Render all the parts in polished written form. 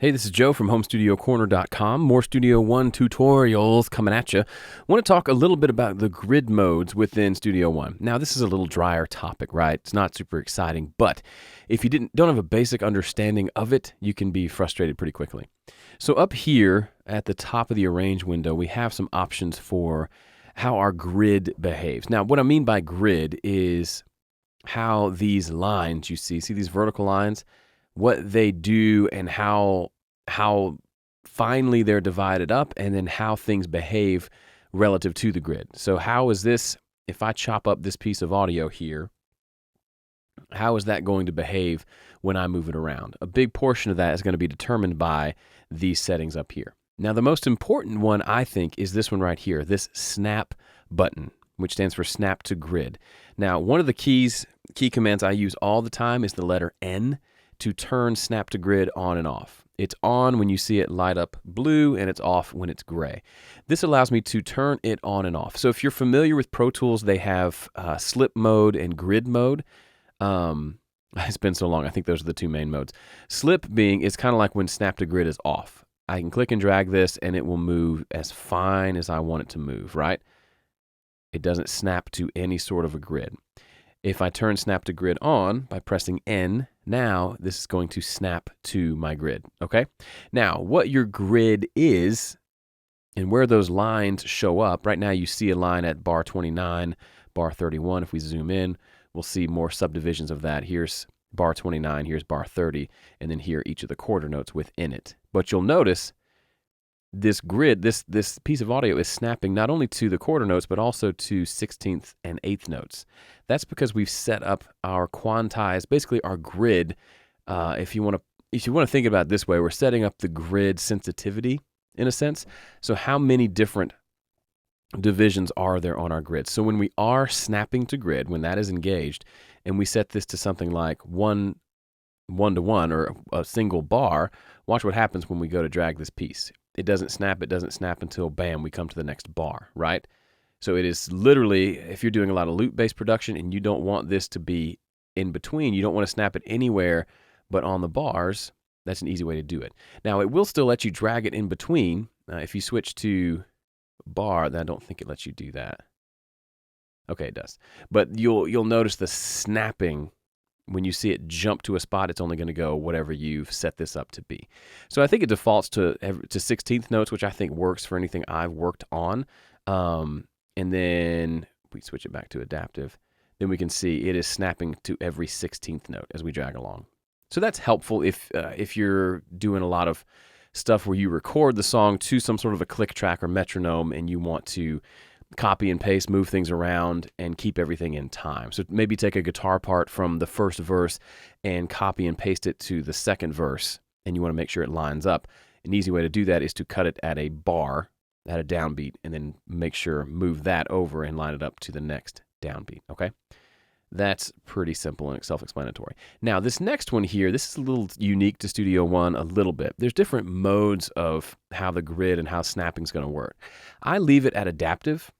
Hey, this is Joe from HomeStudioCorner.com. More Studio One tutorials coming at you. I want to talk a little bit about the grid modes within Studio One. Now, this is a little drier topic, right? It's not super exciting, but if you don't have a basic understanding of it, you can be frustrated pretty quickly. So up here at the top of the Arrange window, we have some options for how our grid behaves. Now, what I mean by grid is how these lines you see these vertical lines, what they do and how finely they're divided up, and then how things behave relative to the grid. So how is this, if I chop up this piece of audio here, how is that going to behave when I move it around? A big portion of that is going to be determined by these settings up here. Now, the most important one, I think, is this one right here, this snap button, which stands for snap to grid. Now, one of the key commands I use all the time is the letter N to turn snap to grid on and off. It's on when you see it light up blue, and it's off when it's gray. This allows me to turn it on and off. So if you're familiar with Pro Tools, they have slip mode and grid mode. It's been so long, I think those are the two main modes. Slip being, it's kind of like when snap to grid is off. I can click and drag this, and it will move as fine as I want it to move, right? It doesn't snap to any sort of a grid. If I turn snap to grid on by pressing N, now this is going to snap to my grid, okay? Now, what your grid is and where those lines show up, right now you see a line at bar 29, bar 31. If we zoom in, we'll see more subdivisions of that. Here's bar 29, here's bar 30, and then here each of the quarter notes within it. But you'll notice this grid, this piece of audio is snapping not only to the quarter notes, but also to 16th and 8th notes. That's because we've set up our quantized, basically our grid. If you want to think about it this way, we're setting up the grid sensitivity in a sense. So how many different divisions are there on our grid? So when we are snapping to grid, when that is engaged, and we set this to something like 1 to 1 or a single bar, watch what happens when we go to drag this piece. It doesn't snap until bam, we come to the next bar, right? So it is literally, if you're doing a lot of loop-based production and you don't want this to be in between, you don't want to snap it anywhere but on the bars, that's an easy way to do it. Now, it will still let you drag it in between. If you switch to bar, then I don't think it lets you do that. Okay, it does. But you'll notice the snapping. When you see it jump to a spot, it's only going to go whatever you've set this up to be. So I think it defaults to 16th notes, which I think works for anything I've worked on. And then we switch it back to adaptive. Then we can see it is snapping to every 16th note as we drag along. So that's helpful if you're doing a lot of stuff where you record the song to some sort of a click track or metronome and you want to copy and paste, move things around, and keep everything in time. So maybe take a guitar part from the first verse and copy and paste it to the second verse, and you want to make sure it lines up. An easy way to do that is to cut it at a bar, at a downbeat, and then move that over and line it up to the next downbeat, okay? That's pretty simple and self-explanatory. Now, this next one here, this is a little unique to Studio One a little bit. There's different modes of how the grid and how snapping is going to work. I leave it at adaptive.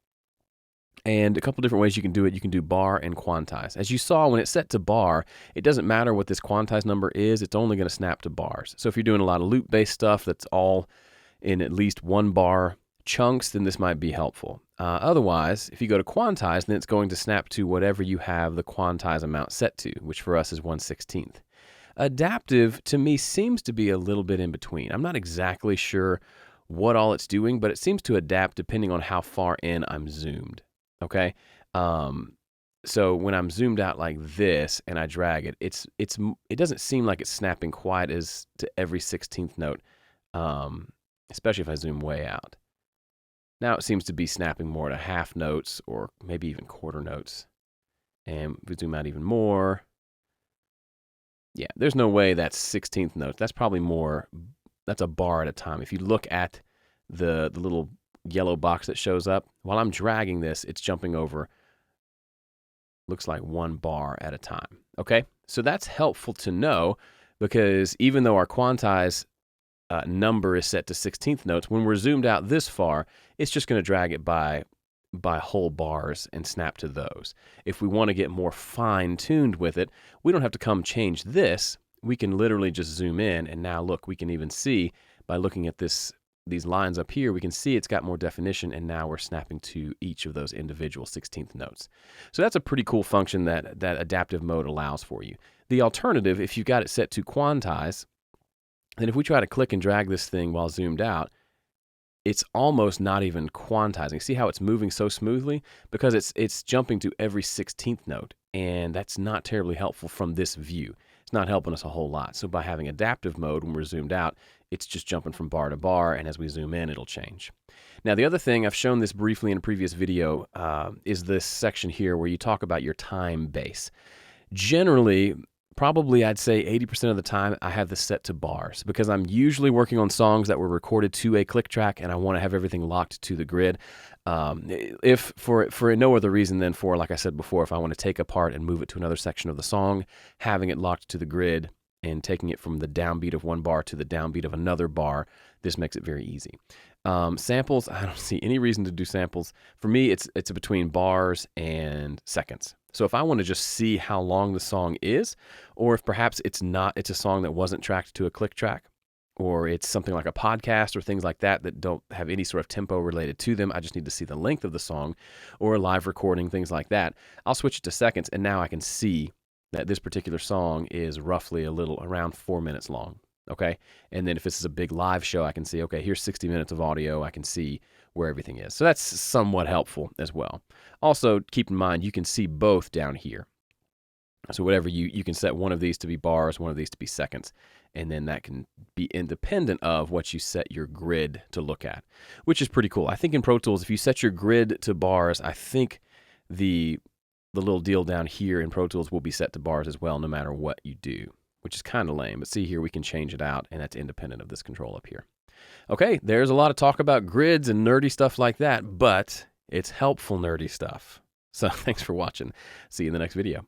And a couple different ways you can do it. You can do bar and quantize. As you saw, when it's set to bar, it doesn't matter what this quantize number is. It's only going to snap to bars. So if you're doing a lot of loop-based stuff that's all in at least 1 bar chunks, then this might be helpful. Otherwise, if you go to quantize, then it's going to snap to whatever you have the quantize amount set to, which for us is 1/16. Adaptive, to me, seems to be a little bit in between. I'm not exactly sure what all it's doing, but it seems to adapt depending on how far in I'm zoomed. Okay, so when I'm zoomed out like this and I drag it, it doesn't seem like it's snapping quite as to every 16th note, especially if I zoom way out. Now it seems to be snapping more to half notes or maybe even quarter notes. And if we zoom out even more, yeah, there's no way that's 16th notes. That's probably more, that's a bar at a time. If you look at the little yellow box that shows up, while I'm dragging this, it's jumping over, looks like 1 bar at a time. Okay, so that's helpful to know because even though our quantize number is set to 16th notes, when we're zoomed out this far, it's just going to drag it by by whole bars and snap to those. If we want to get more fine-tuned with it, we don't have to come change this. We can literally just zoom in, and now look, we can even see by looking at these lines up here, we can see it's got more definition, and now we're snapping to each of those individual 16th notes. So that's a pretty cool function that adaptive mode allows for you. The alternative, if you've got it set to quantize, then if we try to click and drag this thing while zoomed out, it's almost not even quantizing. See how it's moving so smoothly? Because it's jumping to every 16th note, and that's not terribly helpful from this view. It's not helping us a whole lot. So by having adaptive mode, when we're zoomed out, it's just jumping from bar to bar, and as we zoom in, it'll change. Now, the other thing, I've shown this briefly in a previous video, is this section here where you talk about your time base. Generally, probably I'd say 80% of the time I have this set to bars because I'm usually working on songs that were recorded to a click track and I want to have everything locked to the grid. If for no other reason than for, like I said before, if I want to take a part and move it to another section of the song, having it locked to the grid and taking it from the downbeat of one bar to the downbeat of another bar, this makes it very easy. Samples, I don't see any reason to do samples. For me, it's between bars and seconds. So if I want to just see how long the song is, or if perhaps it's a song that wasn't tracked to a click track, or it's something like a podcast or things like that that don't have any sort of tempo related to them, I just need to see the length of the song, or a live recording, things like that, I'll switch it to seconds, and now I can see that this particular song is roughly around 4 minutes long. Okay. And then if this is a big live show, I can see, okay, here's 60 minutes of audio. I can see where everything is. So that's somewhat helpful as well. Also, keep in mind, you can see both down here. So whatever you can set one of these to be bars, one of these to be seconds, and then that can be independent of what you set your grid to look at, which is pretty cool. I think in Pro Tools, if you set your grid to bars, I think the little deal down here in Pro Tools will be set to bars as well, no matter what you do, which is kind of lame. But see here, we can change it out, and that's independent of this control up here. Okay, there's a lot of talk about grids and nerdy stuff like that, but it's helpful nerdy stuff. So thanks for watching. See you in the next video.